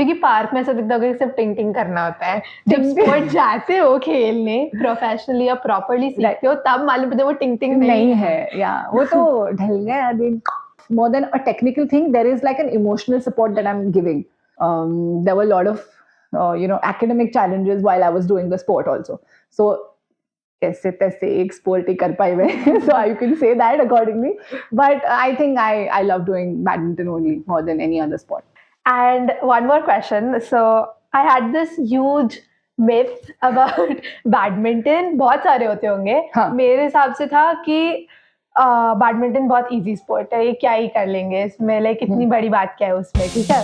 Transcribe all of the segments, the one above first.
क्योंकि पार्क में ऐसा दिखता होगा कि सिर्फ टिंग करना होता है. जब स्पोर्ट जाते हो खेलने प्रोफेशनली या प्रॉपर्ली सीखते हो तब मालूम पड़ता है वो टिंग नहीं है. Yeah, वो तो ढल गया. More than a technical thing, there is like an emotional support that I'm giving. There were a lot of academic challenges while I was doing the sport also. So कैसे तैसे एक sport ही कर पाई मैं. So you can say that accordingly. But I think I love doing badminton only more than any other sport. And one more question. So I had this huge myth about badminton. बहुत सारे होते होंगे. हाँ. मेरे हिसाब से था कि बैडमिंटन बहुत इजी स्पोर्ट है, ये क्या ही कर लेंगे इसमें, लाइक इतनी बड़ी बात क्या है उसमें. ठीक है.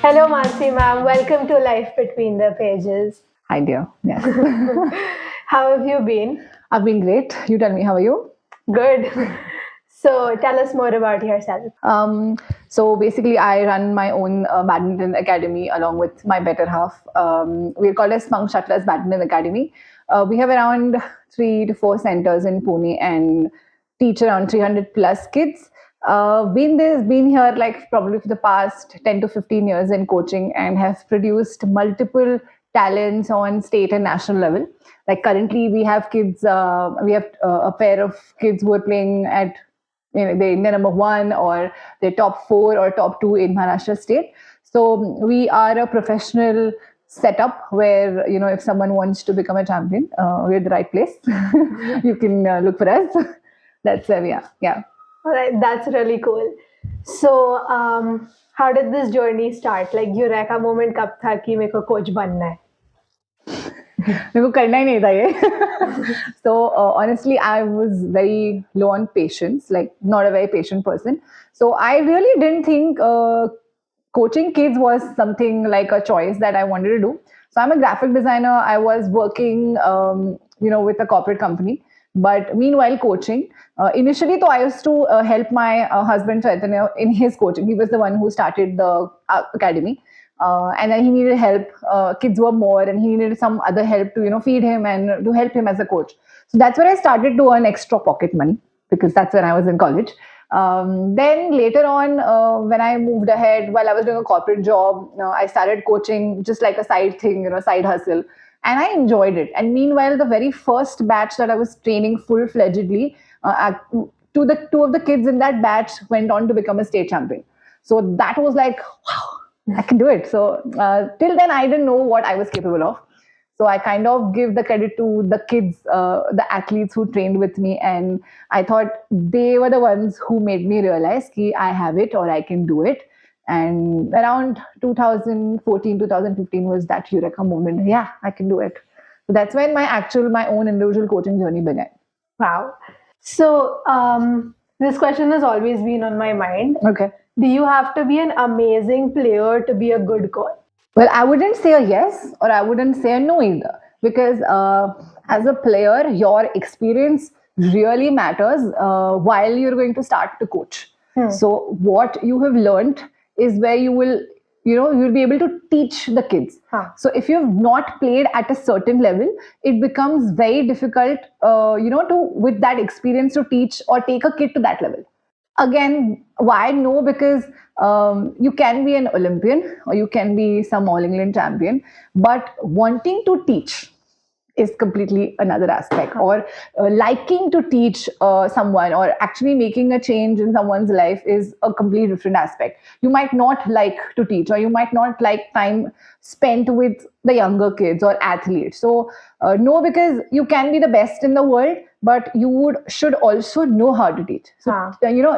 Hello Manasi ma'am, welcome to Life Between the Pages. Hi dear. Yes. How have you been? I've been great. You tell me, how are you? Good. So tell us more about yourself. So basically, I run my own badminton academy along with my better half. We're called as Spunk Shuttler's Badminton Academy. We have around 3 to 4 centers in Pune and teach around 300 plus kids. Been here like probably for the past 10 to 15 years in coaching and have produced multiple talents on state and national level. Like currently, we have kids. We have a pair of kids who are playing at the India number 1 or the top 4 or top 2 in Maharashtra state. So we are a professional setup where if someone wants to become a champion, we're the right place. You can look for us. That's where we are. Yeah. All right, that's really cool. So how did this journey start? Like eureka moment कब था कि मेरे को coach बनना है? मेरे को करना ही नहीं था ये. So honestly, I was very low on patience, like not a very patient person. So I really didn't think coaching kids was something like a choice that I wanted to do. So I'm a graphic designer. I was working, with a corporate company. But meanwhile, coaching, initially, I used to help my husband Chaitanya in his coaching. He was the one who started the academy. And then he needed help. Kids were more, and he needed some other help to feed him and to help him as a coach. So that's where I started to earn extra pocket money because that's when I was in college. Then later on, when I moved ahead, while I was doing a corporate job, I started coaching just like a side thing, side hustle. And I enjoyed it. And meanwhile, the very first batch that I was training full-fledgedly, two of the kids in that batch went on to become a state champion. So that was like, wow, I can do it. So till then, I didn't know what I was capable of. So I kind of give the credit to the kids, the athletes who trained with me. And I thought they were the ones who made me realize that I have it or I can do it. And around 2014, 2015 was that eureka moment. Yeah, I can do it. So that's when my own individual coaching journey began. Wow. So this question has always been on my mind. Okay. Do you have to be an amazing player to be a good coach? Well, I wouldn't say a yes or I wouldn't say a no either. Because as a player, your experience really matters while you're going to start to coach. So what you have learned is where you will, you'll be able to teach the kids. So if you've not played at a certain level, it becomes very difficult, with that experience to teach or take a kid to that level. Again, why no? Because you can be an Olympian or you can be some All England champion, but wanting to teach is completely another aspect. Or liking to teach someone or actually making a change in someone's life is a completely different aspect. You might not like to teach or you might not like time spent with the younger kids or athletes. So no, because you can be the best in the world, but you should also know how to teach. So,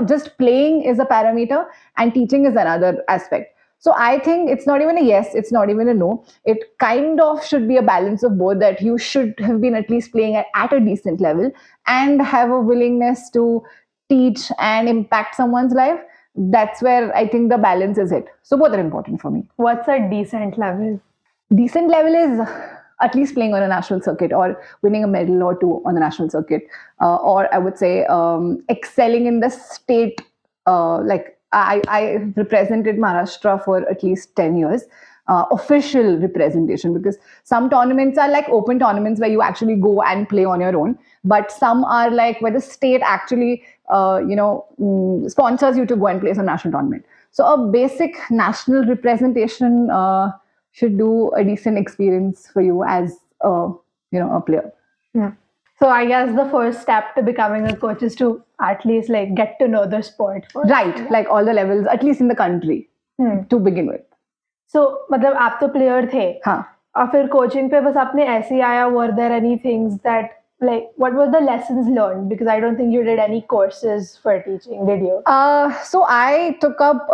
just playing is a parameter and teaching is another aspect. So I think it's not even a yes, it's not even a no. It kind of should be a balance of both, that you should have been at least playing at a decent level and have a willingness to teach and impact someone's life. That's where I think the balance is it. So both are important for me. What's a decent level? Decent level is at least playing on a national circuit or winning a medal or two on the national circuit. Or I would say excelling in the state, I represented Maharashtra for at least 10 years, official representation, because some tournaments are like open tournaments where you actually go and play on your own, but some are like where the state actually sponsors you to go and play some national tournament. So a basic national representation should do a decent experience for you as a player. Yeah. So I guess the first step to becoming a coach is to at least like get to know the sport first. Right, like all the levels, at least in the country, to begin with. So मतलब आप तो player थे हाँ. और फिर coaching पे बस आपने ऐसे ही आया. Were there any things that like what were the lessons learned? Because I don't think you did any courses for teaching, did you? So I took up.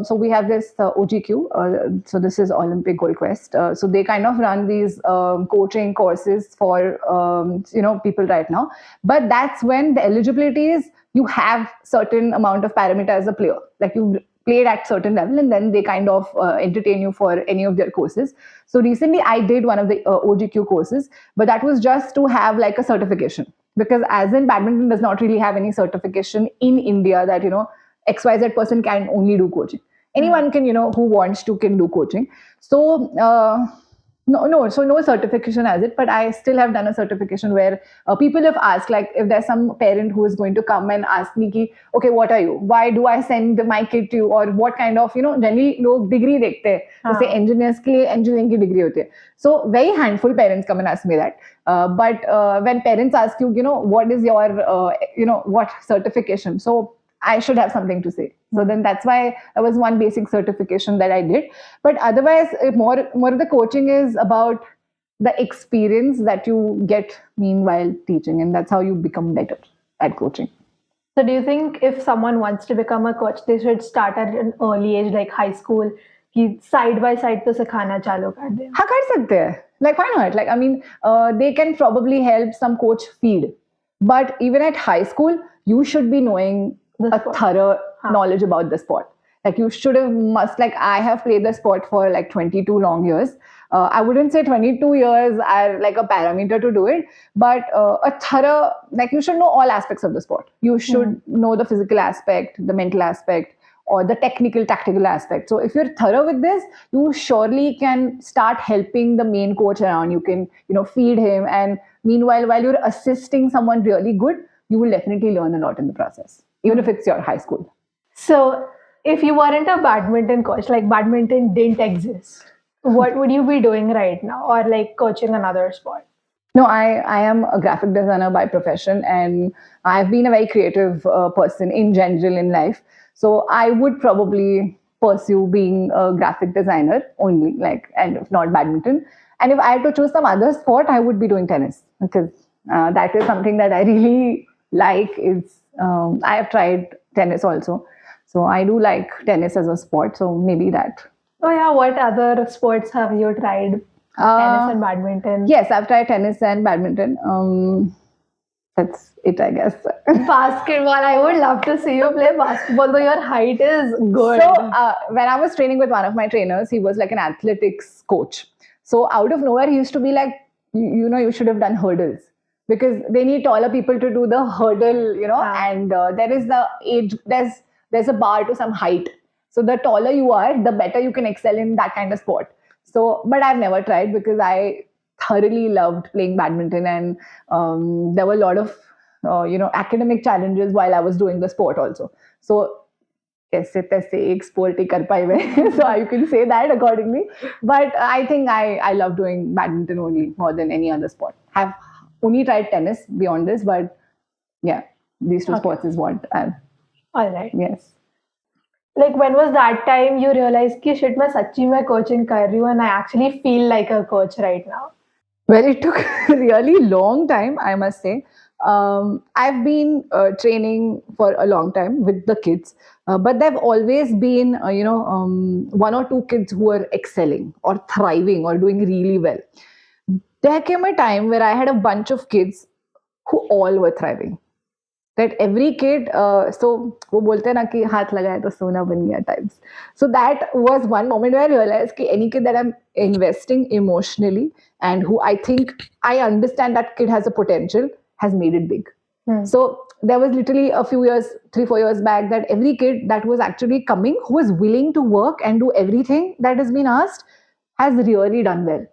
So we have this OGQ. So this is Olympic Gold Quest. So they kind of run these coaching courses for people right now. But that's when the eligibility is you have certain amount of parameter as a player. Like you played at certain level, and then they kind of entertain you for any of their courses. So recently I did one of the OGQ courses, but that was just to have like a certification, because as in badminton does not really have any certification in India that XYZ person can only do coaching. Anyone can, who wants to can do coaching. So so no certification as it, but I still have done a certification where people have asked, like if there's some parent who is going to come and ask me ki, okay, what are you, why do I send my kid to you, or what kind of generally log degree dekhte hain, जैसे engineers के लिए engineering की degree होती है. So very handful parents come and ask me that. But when parents ask you, what is your what certification, so I should have something to say. So then that's why there was one basic certification that I did. But otherwise, more of the coaching is about the experience that you get meanwhile teaching, and that's how you become better at coaching. So do you think if someone wants to become a coach, they should start at an early age, like high school, कि side by side तो सिखाना चालू कर दें? हाँ, कर सकते हैं. Like why not? Like I mean, they can probably help some coach feed, but even at high school, you should be knowing a thorough knowledge about the sport. Like you should have like I have played the sport for like 22 long years. I wouldn't say 22 years are like a parameter to do it, but a thorough, like you should know all aspects of the sport. You should know the physical aspect, the mental aspect, or the technical, tactical aspect. So if you're thorough with this, you surely can start helping the main coach around. You can, feed him. And meanwhile, while you're assisting someone really good, you will definitely learn a lot in the process, even if it's your high school. So if you weren't a badminton coach, like badminton didn't exist, what would you be doing right now, or like coaching another sport? No, I am a graphic designer by profession, and I've been a very creative person in general in life. So I would probably pursue being a graphic designer only, and if not badminton. And if I had to choose some other sport, I would be doing tennis, because that is something that I really like. I have tried tennis also. So I do like tennis as a sport. So maybe that. Oh yeah, what other sports have you tried? Tennis and badminton? Yes, I've tried tennis and badminton. That's it, I guess. Basketball, I would love to see you play basketball, though your height is good. So when I was training with one of my trainers, he was like an athletics coach. So out of nowhere, he used to be like, you should have done hurdles, because they need taller people to do the hurdle, and there is the age, there's a bar to some height. So the taller you are, the better you can excel in that kind of sport. So, but I've never tried, because I thoroughly loved playing badminton, and there were a lot of academic challenges while I was doing the sport also. So ऐसे तैसे एक sport ही कर पाई मैं. So you can say that accordingly. But I think I love doing badminton only more than any other sport. I've only tried tennis beyond this, but yeah, these two sports is what I've. All right. Yes. Like when was that time you realized कि shit मैं सच्ची में coaching कर रही हूँ and I actually feel like a coach right now? Well, it took a really long time, I must say. I've been training for a long time with the kids, but there've always been, one or two kids who were excelling or thriving or doing really well. There came a time where I had a bunch of kids who all were thriving. That every kid, so वो बोलते हैं ना कि हाथ लगाए तो सोना बन गया times. So that was one moment where I realized कि any kid that I'm investing emotionally and who I think I understand that kid has a potential has made it big. So there was literally a few years, 3-4 years back, that every kid that was actually coming, who was willing to work and do everything that has been asked, has really done well.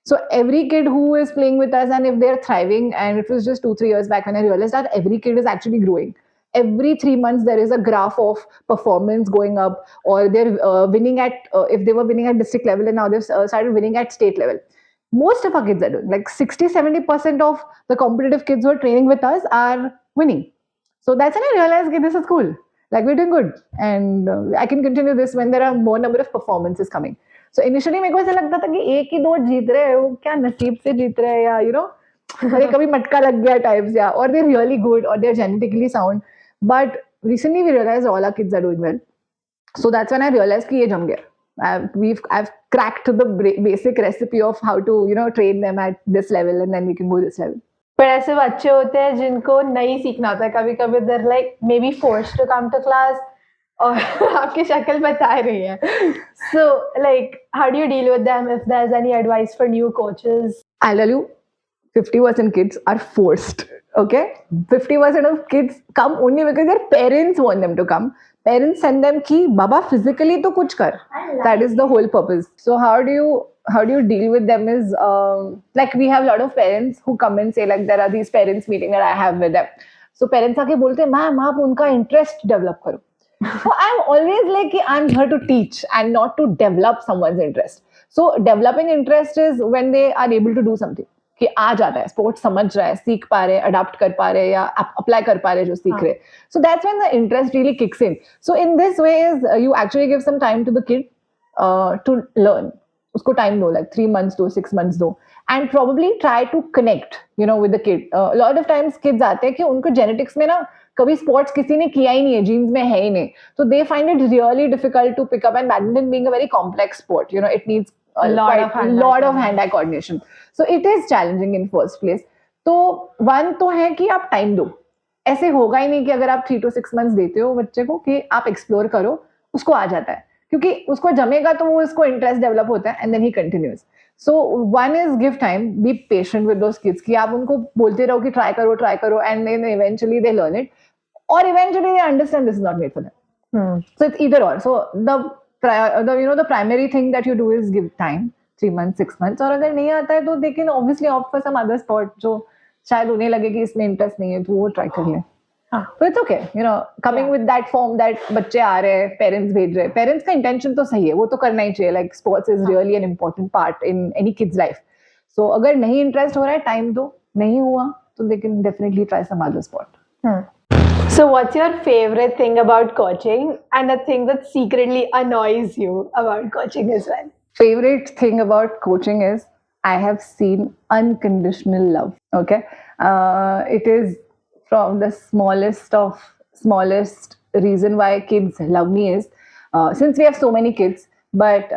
So every kid who is playing with us, and if they're thriving, and it was just 2-3 years back when I realized that every kid is actually growing. every 3 months there is a graph of performance going up, or they're winning at if they were winning at district level and now they've started winning at state level. Most of our kids are doing, like 60-70% of the competitive kids who are training with us are winning. So that's when I realized okay, this is cool, like we're doing good, and I can continue this when there are more number of performances coming. So initially मेरे को ऐसा लगता था कि एक ही दो जीत रहे हैं, वो क्या नसीब से जीत रहे हैं, या अरे कभी मटका लग गया टाइप्स, या or they're really good or they're genetically sound. But recently we realized all our kids are doing well. So that's when I realized कि ये जम गया. I've cracked the basic recipe of how to train them at this level, and then we can go this level. पर ऐसे बच्चे होते हैं जिनको नहीं सीखना होता है, कभी कभी they're like maybe forced to come to class, और आपकी शक्ल बता रही है. So like how do you deal with them? If there's any advice for new coaches? I'll tell you, 50% kids are forced. Okay, 50% of kids come only because their parents want them to come. Parents send them ki baba physically to kuch kar. That is the whole purpose. So how do you deal with them is like we have a lot of parents who come and say like there are these parents meeting that I have with them. So parents आके बोलते हैं ma'am आप उनका interest develop करो. So I'm always like I'm here to teach and not to develop someone's interest. So developing interest is when they are able to do something. कि आ जाता है, sports समझ रहा है, सीख पा रहे, अडॉप्ट कर पा रहे, या अप्लाई कर पा रहे जो सीख रहे. So that's when the interest really kicks in. So in this way you actually give some time to the kid to learn. उसको टाइम दो, like 3 months दो, 6 months दो, and probably try to connect with the kid. Lot of times kids आते हैं कि उनको genetics में ना कभी स्पोर्ट्स किसी ने किया ही नहीं है, जीन्स में है ही नहीं, तो they find it really difficult to pick up. And badminton being a very complex sport, it needs a lot of hand-eye coordination. So it is challenging in first place. तो one तो है कि आप टाइम दो. ऐसे होगा ही नहीं कि अगर आप 3 to 6 months देते हो बच्चे को कि आप एक्सप्लोर करो, उसको आ जाता है, क्योंकि उसको जमेगा तो वो उसको इंटरेस्ट डेवलप होता है, and then he continues. So one is give time, be patient with those kids कि आप उनको बोलते रहो कि ट्राई करो, and then eventually they learn it, और eventually they understand this is not made for them. So it's either or. So the primary thing that you do is give time, 3 months, 6 months, और अगर नहीं आता है तो they can obviously opt for some other sport जो शायद उन्हें लगे कि इसमें इंटरेस्ट नहीं है, तो वो ट्राई कर ले. तो it's okay, coming with that form that बच्चे आ रहे हैं, पेरेंट्स भेज रहे हैं, पेरेंट्स का इंटेंशन तो सही है, वो तो करना ही चाहिए. Like sports is really an important part in any kids life. So अगर नहीं इंटरेस्ट हो रहा है, टाइम दो, नहीं हुआ तो they can definitely try some other sport. So what's your favorite thing about coaching, and the thing that secretly annoys you about coaching as well? Favorite thing about coaching is I have seen unconditional love. Okay, it is from the smallest reason why kids love me is since we have so many kids, but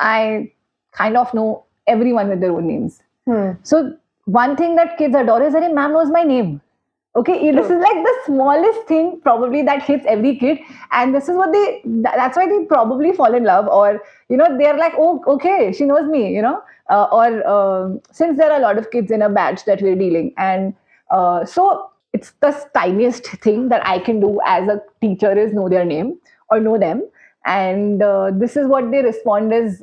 I kind of know everyone with their own names. So one thing that kids adore is that ma'am knows my name. Okay, this is like the smallest thing probably that hits every kid, and this is what that's why they probably fall in love, or they're like, oh okay, she knows me, or since there are a lot of kids in a batch that we're dealing, and so it's the tiniest thing that I can do as a teacher is know their name or know them. And this is what they respond is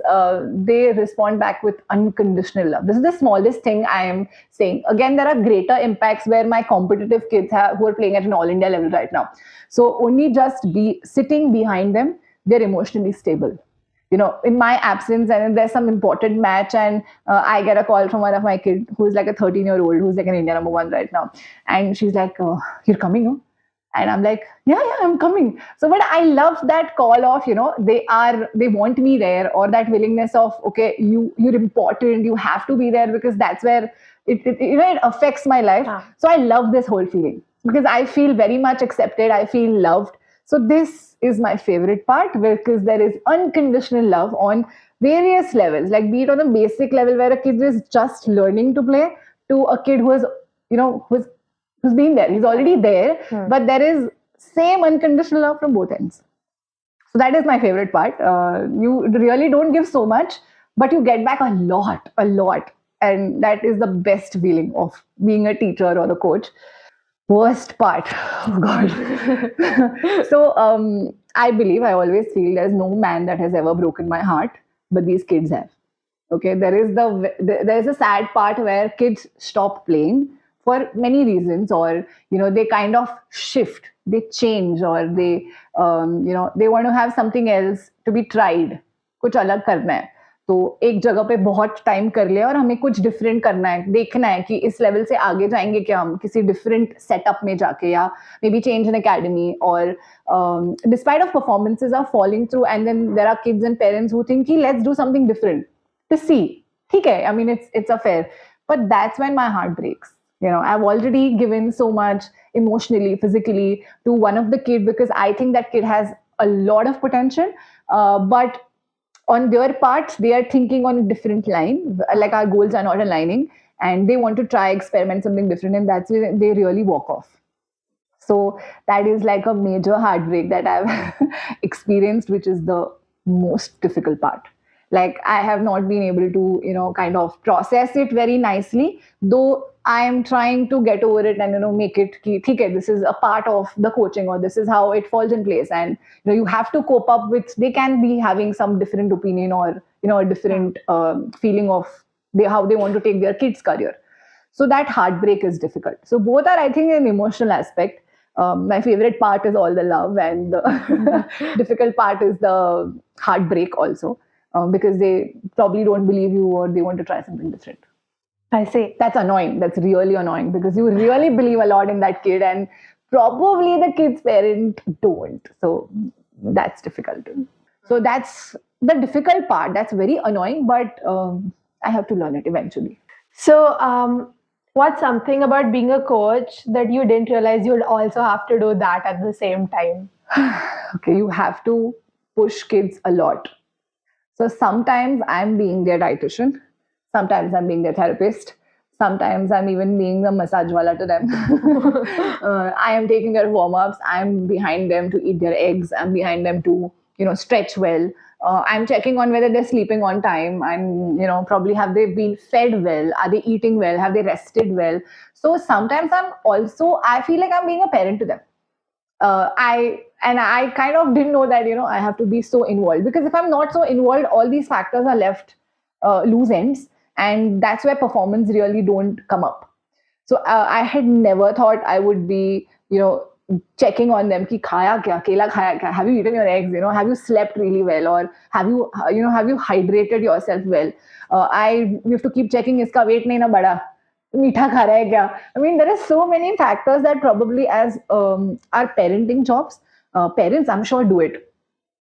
they respond back with unconditional love. This is the smallest thing I am saying. Again, there are greater impacts where my competitive kids who are playing at an all India level right now. So only just be sitting behind them, they're emotionally stable. In my absence, and if there's some important match, and I get a call from one of my kids who is like a 13-year-old who's like an India number 1 right now, and she's like, you're coming, no? And I'm like, yeah, I'm coming. So, but I love that call of, they want me there, or that willingness of, okay, you're important, you have to be there, because that's where it affects my life. So I love this whole feeling because I feel very much accepted. I feel loved. So this is my favorite part, because there is unconditional love on various levels, like be it on a basic level where a kid is just learning to play, to a kid who is, who's been there, he's already there, but there is same unconditional love from both ends. So that is my favorite part. You really don't give so much, but you get back a lot, and that is the best feeling of being a teacher or a coach. Worst part, oh god. So I believe, I always feel there's no man that has ever broken my heart, but these kids have. Okay, there is a sad part where kids stop playing for many reasons, or they kind of shift. they change or they want to have something else to be tried. कुछ अलग करना है, तो एक जगह पे बहुत time कर लिया और हमें कुछ डिफरेंट करना है, देखना है कि इस लेवल से आगे जाएंगे क्या हम किसी डिफरेंट सेटअप में जाके, या maybe change in academy, और despite of performances are falling through and then there are kids and parents who think कि let's do something different to see. ठीक है, I mean it's a fair, but that's when my heart breaks. I've already given so much emotionally, physically to one of the kid because I think that kid has a lot of potential, but on their part they are thinking on a different line, like our goals are not aligning and they want to try experiment something different, and that's where they really walk off. So that is like a major heartbreak that I've experienced, which is the most difficult part. Like I have not been able to kind of process it very nicely, though I am trying to get over it and make it ki theek hai, this is a part of the coaching, or this is how it falls in place, and you have to cope up with, they can be having some different opinion or a different feeling of how they want to take their kids career. So that heartbreak is difficult. So both are, I think, an emotional aspect. My favorite part is all the love, and the difficult part is the heartbreak also. Because they probably don't believe you or they want to try something different. I see. That's annoying. That's really annoying because you really believe a lot in that kid and probably the kid's parent don't. So that's difficult. So that's the difficult part. That's very annoying, but I have to learn it eventually. So, what's something about being a coach that you didn't realize you'd also have to do that at the same time? Okay, you have to push kids a lot. So sometimes I'm being their dietitian, sometimes I'm being their therapist, sometimes I'm even being the massage wala to them. I am taking their warm-ups, I'm behind them to eat their eggs, I'm behind them to stretch well. I'm checking on whether they're sleeping on time, and probably have they been fed well, are they eating well, have they rested well. So sometimes I feel like I'm being a parent to them. I kind of didn't know that I have to be so involved, because if I'm not so involved, all these factors are left loose ends, and that's where performance really don't come up. So I had never thought I would be checking on them ki khaya kya, kela khaya kya, have you eaten your eggs, have you slept really well, or have you hydrated yourself well. We have to keep checking iska weight nahi na bada, मीठा खा रहा है क्या. I mean, there are so many factors that probably as our parenting jobs, parents I'm sure do it,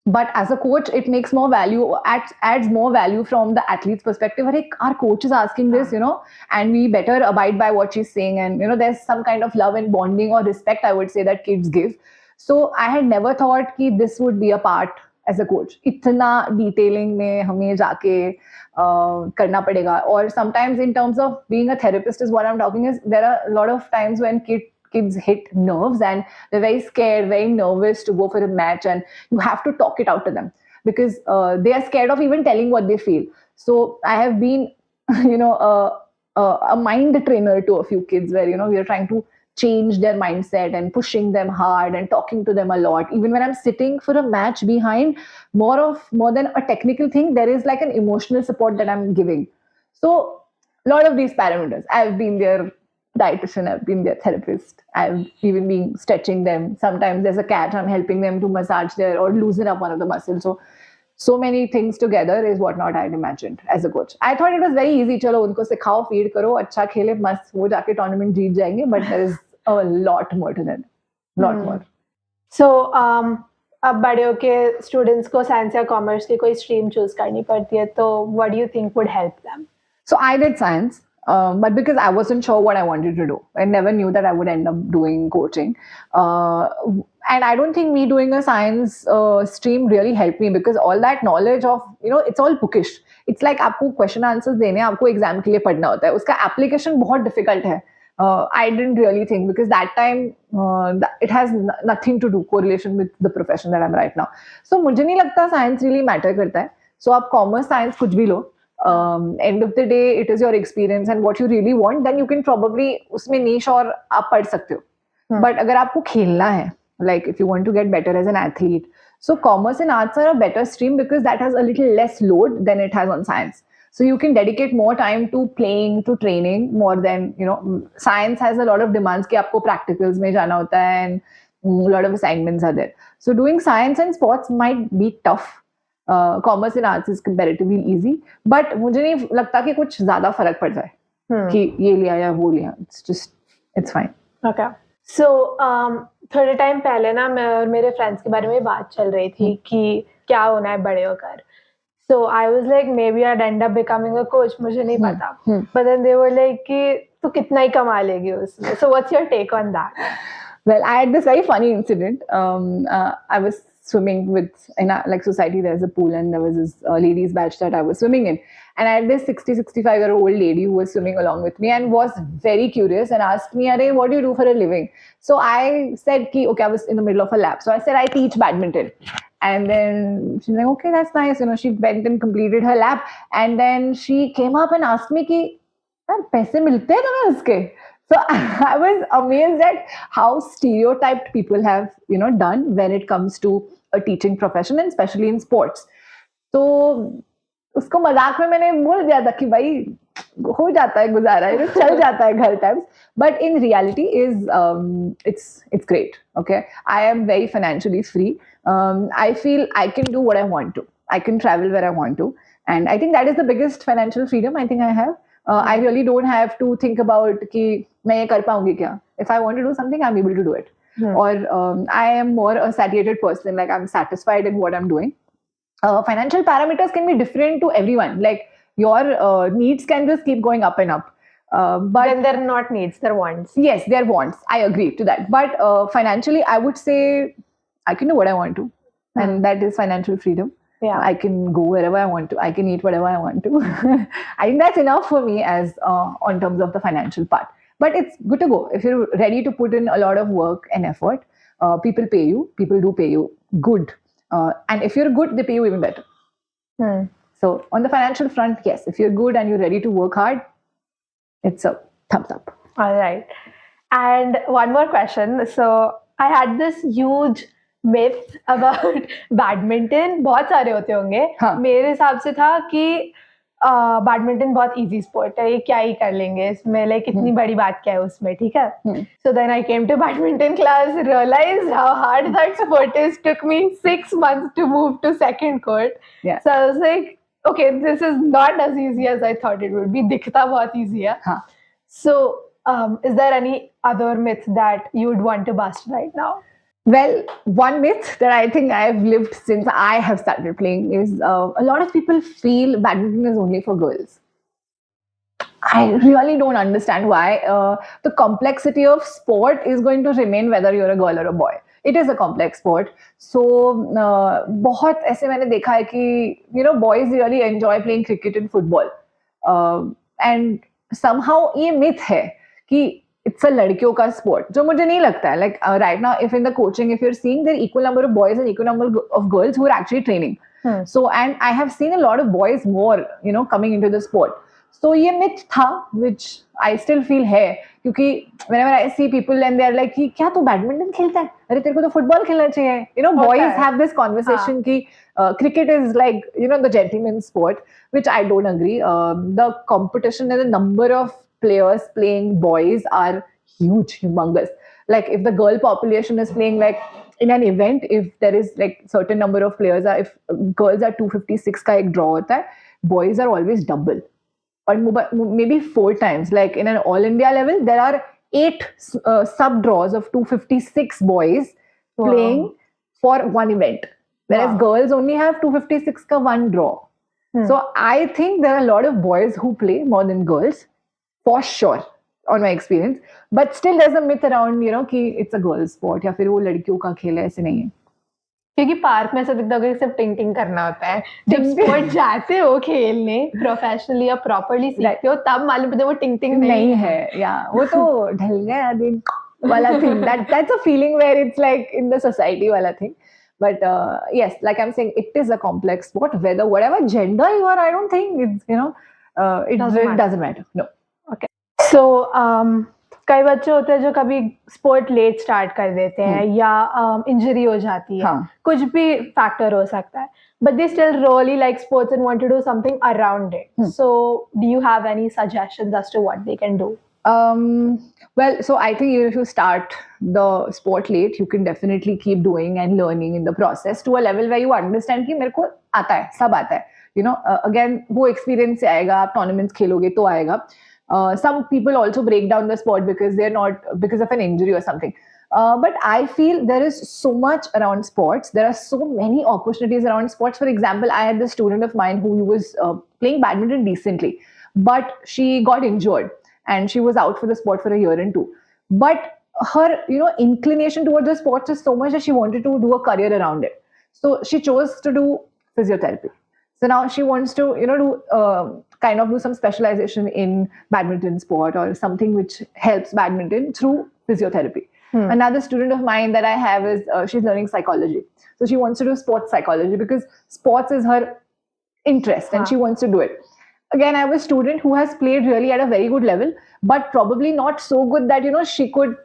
but as a coach it makes more value, adds more value from the athlete's perspective. Our coach is asking this, and we better abide by what she's saying, and there's some kind of love and bonding or respect, I would say, that kids give. So I had never thought कि this would be a part as a coach. इतना detailing में हमें जाके करना पड़ेगा. Or sometimes in terms of being a therapist is what I'm talking is, there are a lot of times when kids hit nerves and they're very scared, very nervous to go for a match, and you have to talk it out to them because they are scared of even telling what they feel. So I have been, a mind trainer to a few kids where, we are trying to change their mindset and pushing them hard and talking to them a lot. Even when I'm sitting for a match behind, more than a technical thing, there is like an emotional support that I'm giving. So a lot of these parameters, I've been their dietitian, I've been their therapist, I've even been stretching them. Sometimes there's a cat, I'm helping them to massage their or loosen up one of the muscles. So many things together is what not I'd imagined as a coach. I thought it was very easy. चलो उनको सिखाओ, feed करो, अच्छा खेले, मस्त वो जाके tournament जीत जाएंगे. But there is a lot more to that. Lot more. So अब बड़े होके students को science या commerce की कोई stream choose करनी पड़ती है, तो what do you think would help them? So I did science. But because I wasn't sure what I wanted to do, I never knew that I would end up doing coaching. And I don't think me doing a science stream really helped me, because all that knowledge of, it's all bookish. It's like आपको question answers देने, आपको exam के लिए पढ़ना होता है. उसका application बहुत difficult है. I didn't really think, because that time it has nothing to do correlation with the profession that I'm right now. So मुझे नहीं लगता science really matter करता है. So आप commerce science कुछ भी लो. End of the day, it is your experience and what you really want, then you can probably उसमें niche और आप पढ़ सकते हो. But अगर आपको खेलना है, like if you want to get better as an athlete, so commerce and arts are a better stream because that has a little less load than it has on science. So you can dedicate more time to playing, to training, more than, science has a lot of demands कि आपको practicals में जाना होता है, and A lot of assignments are there. So doing science and sports might be tough. Commerce and arts is comparatively easy, but मुझे नहीं लगता कि कुछ ज़्यादा फर्क पड़ जाए कि ये लिया या वो लिया. It's fine. Okay. So थोड़े टाइम पहले ना मैं और मेरे फ्रेंड्स के बारे में बात चल रही थी कि क्या होना है बड़े होकर. So I was like, maybe I'd end up becoming a coach. मुझे नहीं पता. But then they were like कि तू कितना ही कमा लेगी उसमें. So what's your take on that? Well, I had this very funny incident. I was swimming in like society. There's a pool, and there was this ladies batch that I was swimming in, and I had this 65-year-old lady who was swimming along with me and was very curious and asked me, "Arey, what do you do for a living?" So I said, "Okay, I was in the middle of a lap." So I said, "I teach badminton." And then she's like, "Okay, that's nice." She went and completed her lap, and then she came up and asked me, "Ki, पैसे मिलते हैं तुम्हें उसके?" So I was amazed at how stereotyped people have, done when it comes to a teaching profession, and especially in sports. So उसको मजाक में मैंने बोल दिया था कि भाई हो जाता है गुजारा, चल जाता है घर times. But in reality, it's great. Okay, I am very financially free. I feel I can do what I want to. I can travel where I want to, and I think that is the biggest financial freedom I think I have. I really don't have to think about कि मैं ये कर पाऊंगी क्या. If I want to do something, I'm able to do it. Or I am more a satiated person. Like I'm satisfied in what I'm doing. Financial parameters can be different to everyone. Like your needs can just keep going up and up. But then they're not needs, they're wants. Yes, they're wants. I agree to that. But financially, I would say I can do what I want to, and that is financial freedom. Yeah. I can go wherever I want to. I can eat whatever I want to. I think that's enough for me as on terms of the financial part. But it's good to go. If you're ready to put in a lot of work and effort, people pay you. People do pay you good. And if you're good, they pay you even better. So on the financial front, yes, if you're good and you're ready to work hard, it's a thumbs up. All right. And one more question. So I had this huge myth about badminton. बहुत सारे होते होंगे. मेरे हिसाब से था कि badminton बहुत इजी स्पोर्ट है, ये क्या ही कर लेंगे इसमें, लाइक इतनी बड़ी बात क्या है उसमें, ठीक है. So then I came to badminton class, realized how hard that sport is. Took me 6 months to move to second court. Yeah. So I was like, okay, this is not as easy as I thought it would be. दिखता बहुत easy है. So is there any other myth that you would want to bust right now? Well, one myth that I think I've lived since I have started playing is a lot of people feel badminton is only for girls. I really don't understand why. The complexity of sport is going to remain whether you're a girl or a boy. It is a complex sport. So, बहुत ऐसे मैंने देखा है कि boys really enjoy playing cricket and football. And somehow ये myth है कि it's a लड़कियों का sport, जो मुझे नहीं लगता है. Like right now, if in the coaching, if you're seeing there are equal number of boys and equal number of girls who are actually training. So, and I have seen a lot of boys more, coming into the sport. So ये myth था, which I still feel है, क्योंकि whenever I see people and they are like कि क्या तू badminton खेलता है, अरे तेरे को तो फुटबॉल खेलना चाहिए. Boys have this conversation कि cricket is like the gentleman's sport, which I don't agree. The competition and the number of players playing boys are huge, humongous. Like if the girl population is playing like in an event, if there is like certain number of players, if girls are 256 का एक draw होता है, boys are always double. Or maybe 4 times. Like in an all India level, there are 8 sub draws of 256 boys playing for one event, whereas girls only have 256 ka one draw. So I think there are a lot of boys who play more than girls, for sure, on my experience. But still there's a myth around, कि it's a girl sport या फिर वो लड़कियों का खेल है, ऐसे नहीं है. क्योंकि पार्क में ऐसा दिखता है सिर्फ टिंग करना होता है. जब स्पोर्ट जाते हो खेलने प्रोफेशनली या प्रॉपर्ली सीखते हो, तब मालूम पड़ता है वो टिंग नहीं है. या वो तो ढल गया दिन वाला thing. That's a feeling where it's like in the society wala thing. But yes, like I'm saying, it is a complex sport. Whatever gender you are, I don't think it's it doesn't matter. No. Okay. So कई बच्चे होते हैं जो कभी sport let start कर देते हैं या इंजरी हो जाती है. कुछ भी फैक्टर हो सकता है, but they still really like sports and want to do something around it. So do you have any suggestions as to what they can do? Well, so I think even if you start the sport late, you can definitely keep doing and learning in the process to a level where you understand कि मेरे को आता है, सब आता है. Again, वो experience से आएगा, आप tournaments खेलोगे तो आएगा. Some people also break down the sport because they're not because of an injury or something. But I feel there is so much around sports. There are so many opportunities around sports. For example, I had this student of mine who was playing badminton decently, but she got injured and she was out for the sport for a year and two. But her, inclination towards the sports is so much that she wanted to do a career around it. So she chose to do physiotherapy. So now she wants to, kind of do some specialization in badminton sport or something which helps badminton through physiotherapy. Another student of mine that I have is she's learning psychology. So she wants to do sports psychology because sports is her interest and she wants to do it. Again, I have a student who has played really at a very good level, but probably not so good that she could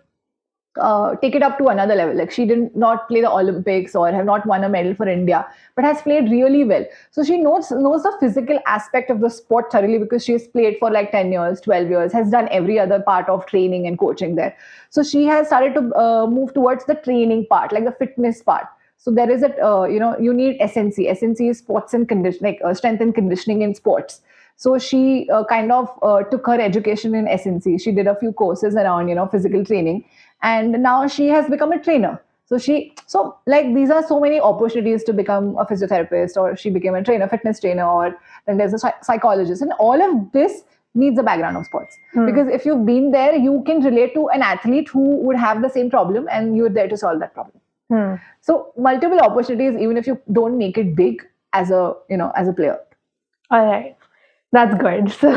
take it up to another level. Like she did not play the Olympics or have not won a medal for India, but has played really well. So she knows the physical aspect of the sport thoroughly because she has played for like 10 years, 12 years, has done every other part of training and coaching there. So she has started to move towards the training part, like the fitness part. So there is you need SNC. SNC is sports and conditioning, like strength and conditioning in sports. So she kind of took her education in SNC. She did a few courses around, physical training, and now she has become a trainer. So like these are so many opportunities to become a physiotherapist, or she became a trainer, fitness trainer, or then there's a psychologist, and all of this needs a background of sports because if you've been there, you can relate to an athlete who would have the same problem, and you're there to solve that problem. So multiple opportunities, even if you don't make it big as a player. All right. That's good. So,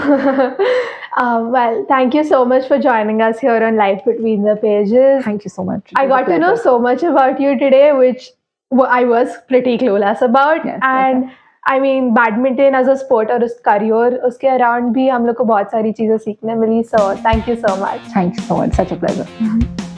well, thank you so much for joining us here on Life Between the Pages. Thank you so much. I got to know so much about you today, which I was pretty clueless about. Yes, and I mean, badminton as a sport और उस career उसके around भी हम लोग को बहुत सारी चीजें सीखने मिली. So, thank you so much. Thank you so much. Such a pleasure.